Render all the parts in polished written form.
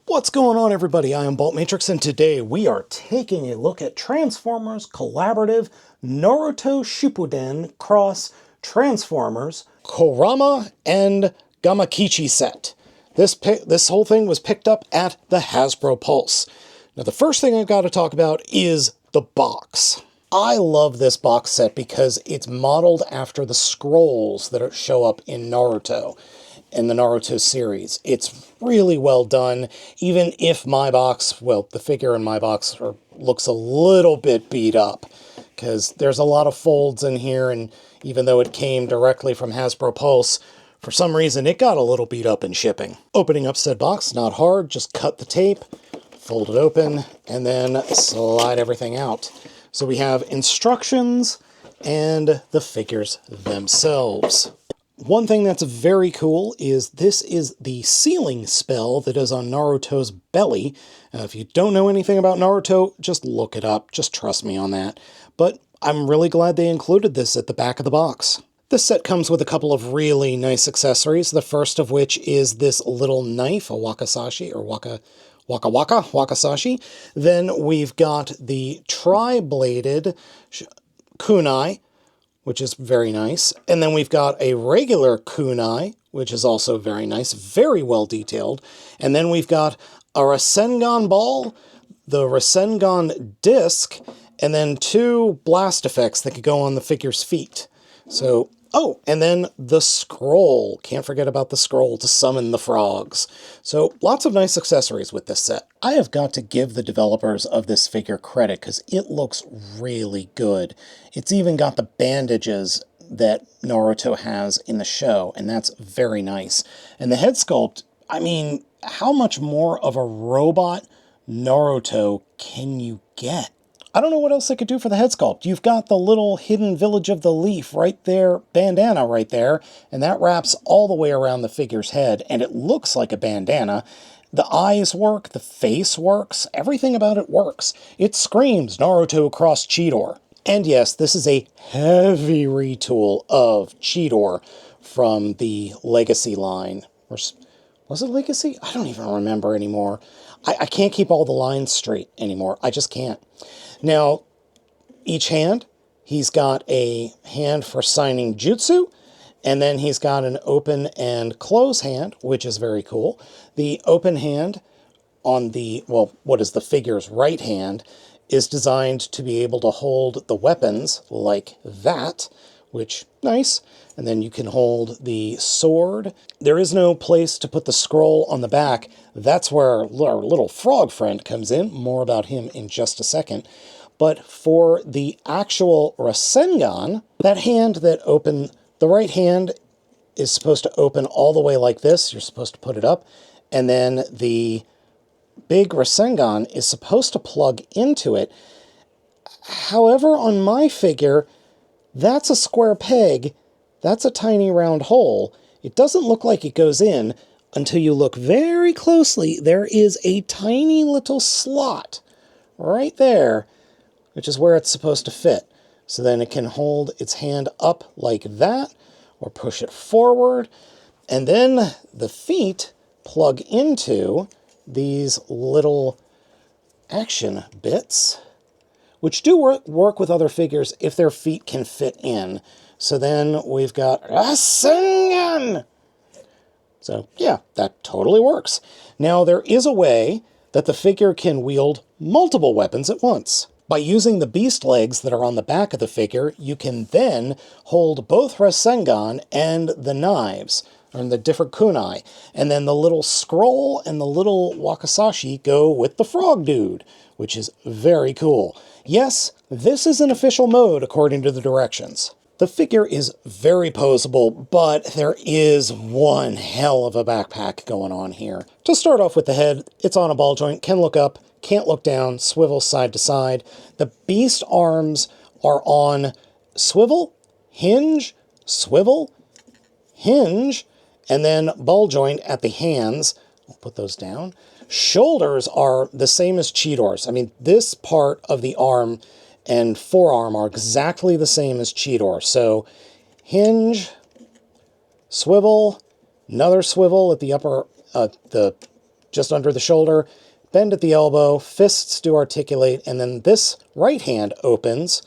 What's going on, everybody? I am Baltmatrix, and today we are taking a look at Transformers Collaborative Naruto Shippuden Cross Transformers Kurama and Gamakichi set. This whole thing was picked up at the Hasbro Pulse. Now, the first thing I've got to talk about is the box. I love this box set because it's modeled after the scrolls that show up in Naruto. In the Naruto series. It's really well done, even if my box, well, the figure in my box looks a little bit beat up, because there's a lot of folds in here, and even though it came directly from Hasbro Pulse, for some reason it got a little beat up in shipping. Opening up said box, not hard, just cut the tape, fold it open, and then slide everything out. So we have instructions and the figures themselves. One thing that's very cool is this is the sealing spell that is on Naruto's belly. If you don't know anything about Naruto, just look it up. Just trust me on that. But I'm really glad they included this at the back of the box. This set comes with a couple of really nice accessories, the first of which is this little knife, a wakasashi, or wakasashi. Then we've got the tri-bladed kunai, which is very nice. And then we've got a regular kunai, which is also very nice, very well detailed. And then we've got a Rasengan ball, the Rasengan disc, and then two blast effects that could go on the figure's feet. So, oh, and then the scroll. Can't forget about the scroll to summon the frogs. So lots of nice accessories with this set. I have got to give the developers of this figure credit because it looks really good. It's even got the bandages that Naruto has in the show, and that's very nice. And the head sculpt, I mean, how much more of a robot Naruto can you get? I don't know what else they could do for the head sculpt. You've got the little hidden village of the leaf right there, bandana right there, and that wraps all the way around the figure's head, and it looks like a bandana. The eyes work, the face works, everything about it works. It screams Naruto cross Cheetor. And yes, this is a heavy retool of Cheetor from the Legacy line. Was it Legacy? I don't even remember anymore. I can't keep all the lines straight anymore. I just can't. Now, each hand, he's got a hand for signing jutsu, and then he's got an open and close hand, which is very cool. The open hand on the, well, what is the figure's right hand, is designed to be able to hold the weapons like that, which, nice. And then you can hold the sword. There is no place to put the scroll on the back. That's where our little frog friend comes in. More about him in just a second. But for the actual Rasengan, that hand that opened, the right hand is supposed to open all the way like this. You're supposed to put it up. And then the big Rasengan is supposed to plug into it. However, on my figure, that's a square peg. That's a tiny round hole. It doesn't look like it goes in until you look very closely. There is a tiny little slot right there, which is where it's supposed to fit. So then it can hold its hand up like that, or push it forward. And then the feet plug into these little action bits, which do work with other figures if their feet can fit in. So then we've got Rasengan! So yeah, that totally works. Now there is a way that the figure can wield multiple weapons at once. By using the beast legs that are on the back of the figure, you can then hold both Rasengan and the knives, or the different kunai. And then the little scroll and the little wakasashi go with the frog dude, which is very cool. Yes, this is an official mode according to the directions. The figure is very poseable, but there is one hell of a backpack going on here. To start off with the head, it's on a ball joint, can look up, can't look down, swivel side to side. The beast arms are on swivel, hinge, and then ball joint at the hands. I'll put those down. Shoulders are the same as Cheetor's. I mean, this part of the arm and forearm are exactly the same as Cheetor. So hinge, swivel, another swivel at the upper, the just under the shoulder, bend at the elbow, fists do articulate, and then this right hand opens.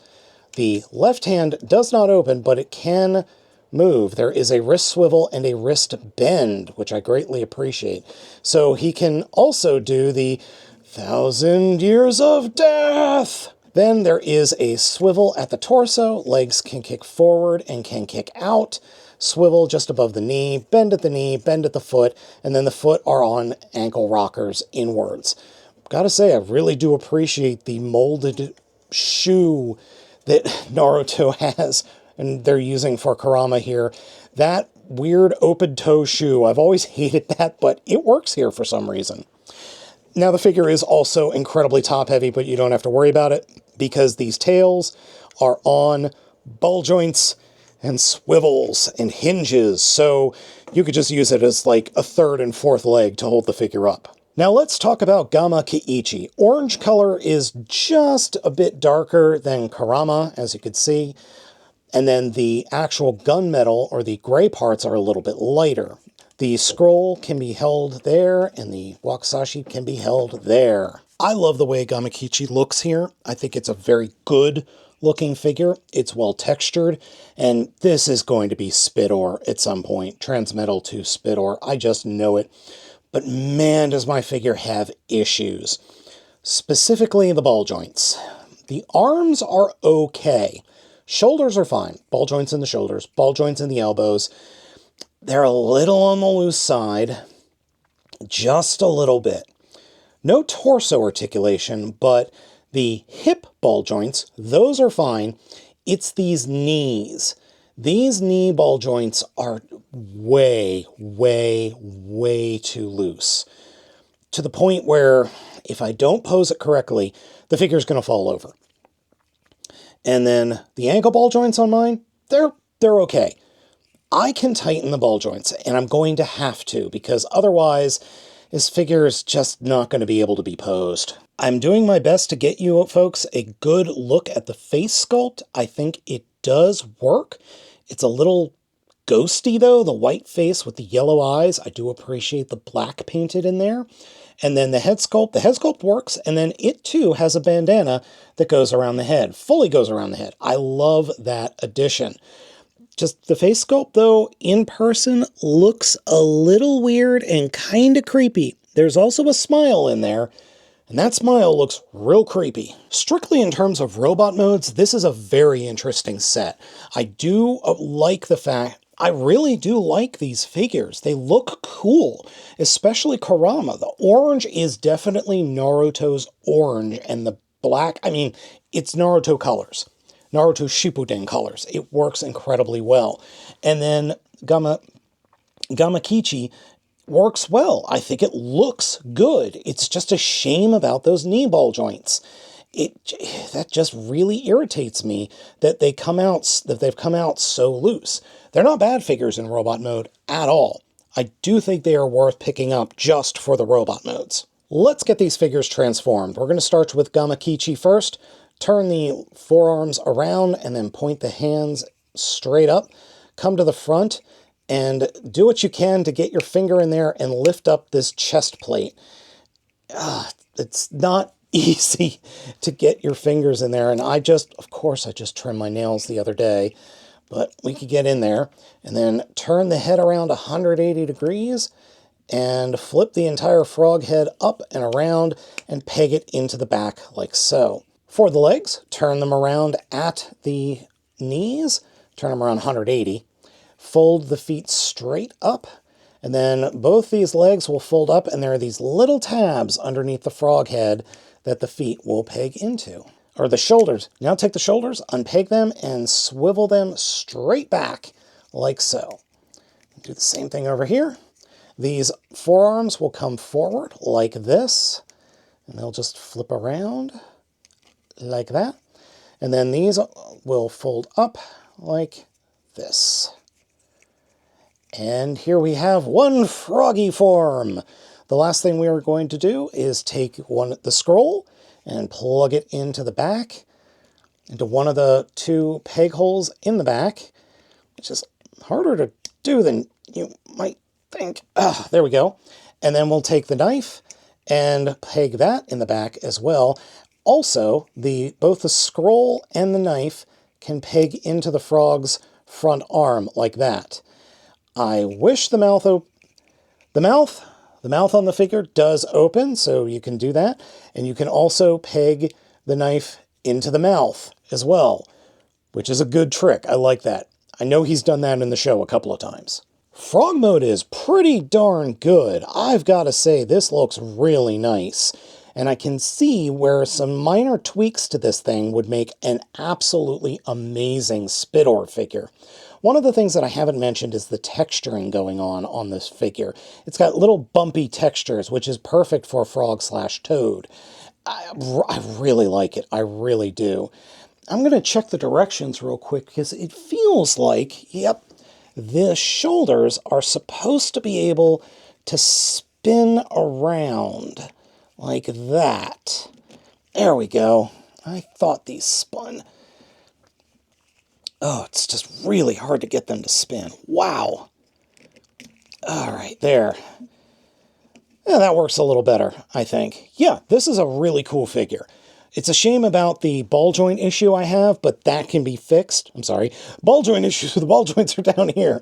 The left hand does not open, but it can move. There is a wrist swivel and a wrist bend, which I greatly appreciate. So he can also do the 1,000 years of death. Then there is a swivel at the torso. Legs can kick forward and can kick out. Swivel just above the knee, bend at the foot, and then the foot are on ankle rockers inwards. Gotta say, I really do appreciate the molded shoe that Naruto has and they're using for Kurama here. That weird open toe shoe, I've always hated that, but it works here for some reason. Now the figure is also incredibly top heavy, but you don't have to worry about it because these tails are on ball joints and swivels and hinges, so you could just use it as like a third and fourth leg to hold the figure up. Now let's talk about Gamakichi. Orange color is just a bit darker than Kurama, as you can see, and then the actual gunmetal, or the gray parts, are a little bit lighter. The scroll can be held there, and the wakizashi can be held there. I love the way Gamakichi looks here. I think it's a very good looking figure. It's well textured, and this is going to be spit ore at some point. Transmetal to spit ore. I just know it. But man, does my figure have issues. Specifically the ball joints. The arms are okay. Shoulders are fine. Ball joints in the shoulders, ball joints in the elbows. They're a little on the loose side. Just a little bit. No torso articulation, but the hip ball joints, those are fine. It's these knees. These knee ball joints are way, way, way too loose. To the point where if I don't pose it correctly, the figure's going to fall over. And then the ankle ball joints on mine, they're okay. I can tighten the ball joints, and I'm going to have to, because otherwise this figure is just not going to be able to be posed. I'm doing my best to get you folks a good look at the face sculpt. I think it does work. It's a little ghosty though, the white face with the yellow eyes. I do appreciate the black painted in there. And then the head sculpt works, and then it too has a bandana that goes around the head, fully goes around the head. I love that addition. Just the face sculpt, though, in person looks a little weird and kind of creepy. There's also a smile in there, and that smile looks real creepy. Strictly in terms of robot modes, this is a very interesting set. I do like the fact, I really do like these figures. They look cool, especially Kurama. The orange is definitely Naruto's orange, and the black, I mean, it's Naruto colors. Naruto Shippuden colors. It works incredibly well. And then Gamakichi works well. I think it looks good. It's just a shame about those knee ball joints. That just really irritates me that they've come out so loose. They're not bad figures in robot mode at all. I do think they are worth picking up just for the robot modes. Let's get these figures transformed. We're going to start with Gamakichi first. Turn the forearms around and then point the hands straight up. Come to the front and do what you can to get your finger in there and lift up this chest plate. It's not easy to get your fingers in there, and of course I just trimmed my nails the other day, but we could get in there. And then turn the head around 180 degrees and flip the entire frog head up and around and peg it into the back like so. For the legs, turn them around at the knees, turn them around 180, fold the feet straight up, and then both these legs will fold up, and there are these little tabs underneath the frog head that the feet will peg into. Or the shoulders. Now take the shoulders, unpeg them, and swivel them straight back like so. Do the same thing over here. These forearms will come forward like this, and they'll just flip around like that. And then these will fold up like this. And here we have one froggy form. The last thing we are going to do is take the scroll and plug it into the back, into one of the two peg holes in the back, which is harder to do than you might think. There we go. And then we'll take the knife and peg that in the back as well. Also, both the scroll and the knife can peg into the frog's front arm like that. I wish the mouth on the figure does open, so you can do that. And you can also peg the knife into the mouth as well, which is a good trick. I like that. I know he's done that in the show a couple of times. Frog mode is pretty darn good. I've got to say, this looks really nice. And I can see where some minor tweaks to this thing would make an absolutely amazing Spit-Or figure. One of the things that I haven't mentioned is the texturing going on this figure. It's got little bumpy textures, which is perfect for Frog/Toad. I really like it. I really do. I'm going to check the directions real quick because it feels like, yep, the shoulders are supposed to be able to spin around like that. There we go. I thought these spun. Oh, it's just really hard to get them to spin. Wow. All right, there. Yeah, that works a little better, I think. Yeah, this is a really cool figure. It's a shame about the ball joint issue I have, but that can be fixed. I'm sorry. Ball joint issues. The ball joints are down here.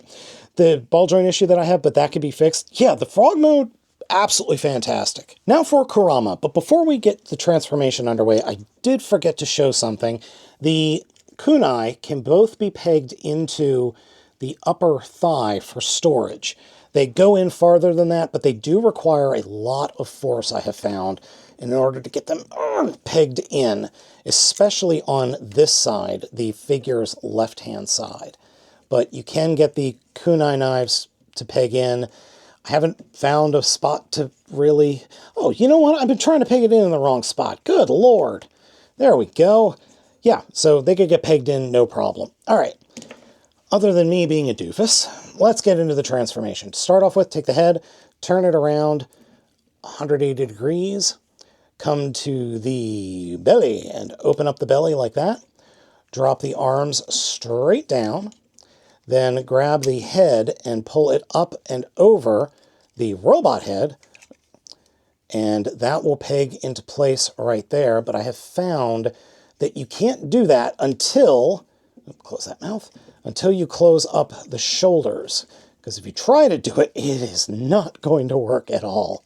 The ball joint issue that I have, but that can be fixed. Yeah, the frog mode, absolutely fantastic. Now for Kurama, but before we get the transformation underway, I did forget to show something. The kunai can both be pegged into the upper thigh for storage. They go in farther than that, but they do require a lot of force, I have found, in order to get them pegged in, especially on this side, the figure's left-hand side. But you can get the kunai knives to peg in. I haven't found a spot to really... Oh, you know what? I've been trying to peg it in the wrong spot. Good Lord. There we go. Yeah, so they could get pegged in, no problem. All right. Other than me being a doofus, let's get into the transformation. To start off with, take the head, turn it around 180 degrees, come to the belly and open up the belly like that. Drop the arms straight down, then grab the head and pull it up and over the robot head, and that will peg into place right there. But I have found that you can't do that until, close that mouth, until you close up the shoulders. Because if you try to do it, it is not going to work at all.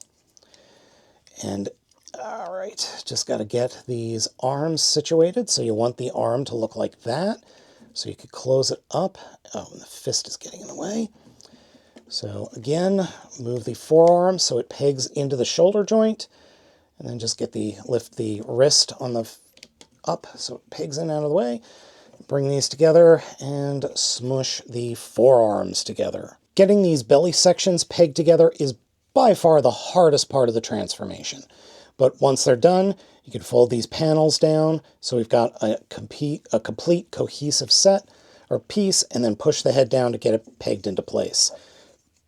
And, all right, just got to get these arms situated. So you want the arm to look like that. So you could close it up. Oh, and the fist is getting in the way. So again, move the forearm so it pegs into the shoulder joint. And then just lift the wrist on the up so it pegs in out of the way. Bring these together and smush the forearms together. Getting these belly sections pegged together is by far the hardest part of the transformation. But once they're done, you can fold these panels down so we've got a complete cohesive set or piece, and then push the head down to get it pegged into place.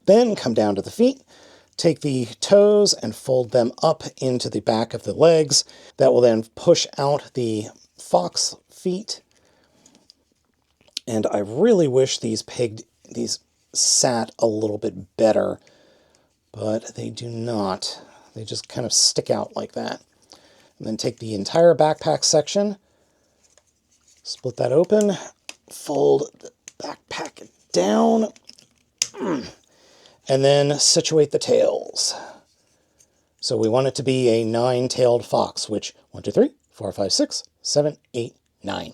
Then come down to the feet, take the toes and fold them up into the back of the legs. That will then push out the fox feet. And I really wish these sat a little bit better, but they do not. They just kind of stick out like that. And then take the entire backpack section, split that open, fold the backpack down, and then situate the tails. So we want it to be a 9-tailed fox, which 1, 2, 3, 4, 5, 6, 7, 8, 9.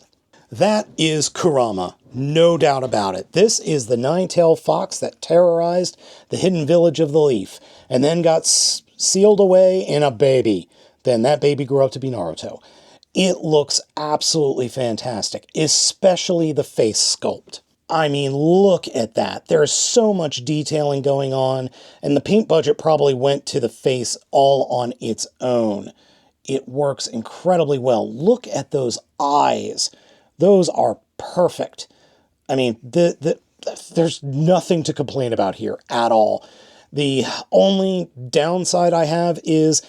That is Kurama, no doubt about it. This is the 9-tailed fox that terrorized the hidden village of the Leaf, and then got sealed away in a baby. Then that baby grew up to be Naruto. It looks absolutely fantastic, especially the face sculpt. I mean, look at that. There's so much detailing going on, and the paint budget probably went to the face all on its own. It works incredibly well. Look at those eyes. Those are perfect. I mean, there's nothing to complain about here at all. The only downside I have is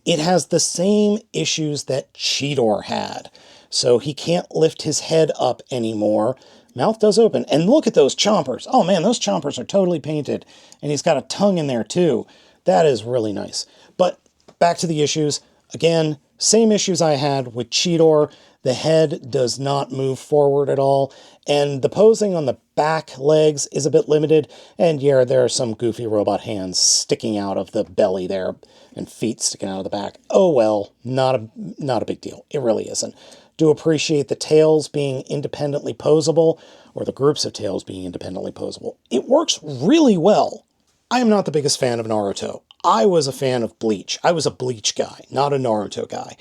it has the same issues that Cheetor had. So he can't lift his head up anymore. Mouth does open. And look at those chompers. Oh man, those chompers are totally painted. And he's got a tongue in there too. That is really nice. But back to the issues. Again, same issues I had with Cheetor. The head does not move forward at all, and the posing on the back legs is a bit limited, and yeah, there are some goofy robot hands sticking out of the belly there, and feet sticking out of the back. Oh well, not a big deal. It really isn't. Do appreciate the tails being independently posable, or the groups of tails being independently posable. It works really well. I am not the biggest fan of Naruto. I was a fan of Bleach. I was a Bleach guy, not a Naruto guy.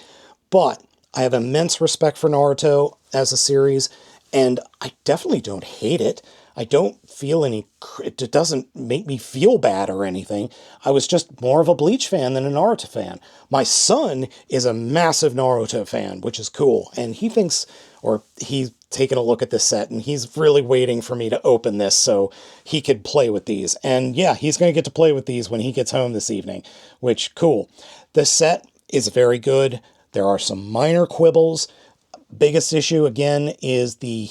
But I have immense respect for Naruto as a series, and I definitely don't hate it. I don't feel any... It doesn't make me feel bad or anything. I was just more of a Bleach fan than a Naruto fan. My son is a massive Naruto fan, which is cool, and he thinks... or he's taken a look at this set, and he's really waiting for me to open this so he could play with these. And yeah, he's going to get to play with these when he gets home this evening, which, cool. The set is very good. There are some minor quibbles. Biggest issue, again, is the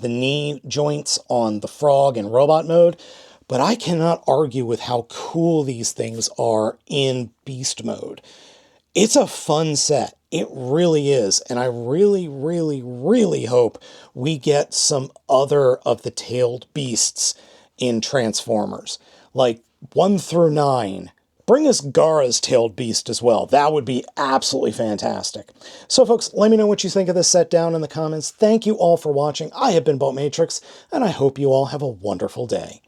knee joints on the frog in robot mode. But I cannot argue with how cool these things are in beast mode. It's a fun set. It really is. And I really, really, really hope we get some other of the tailed beasts in Transformers. Like 1 through 9. Bring us Gara's tailed beast as well. That would be absolutely fantastic. So folks, let me know what you think of this set down in the comments. Thank you all for watching. I have been Baltmatrix, and I hope you all have a wonderful day.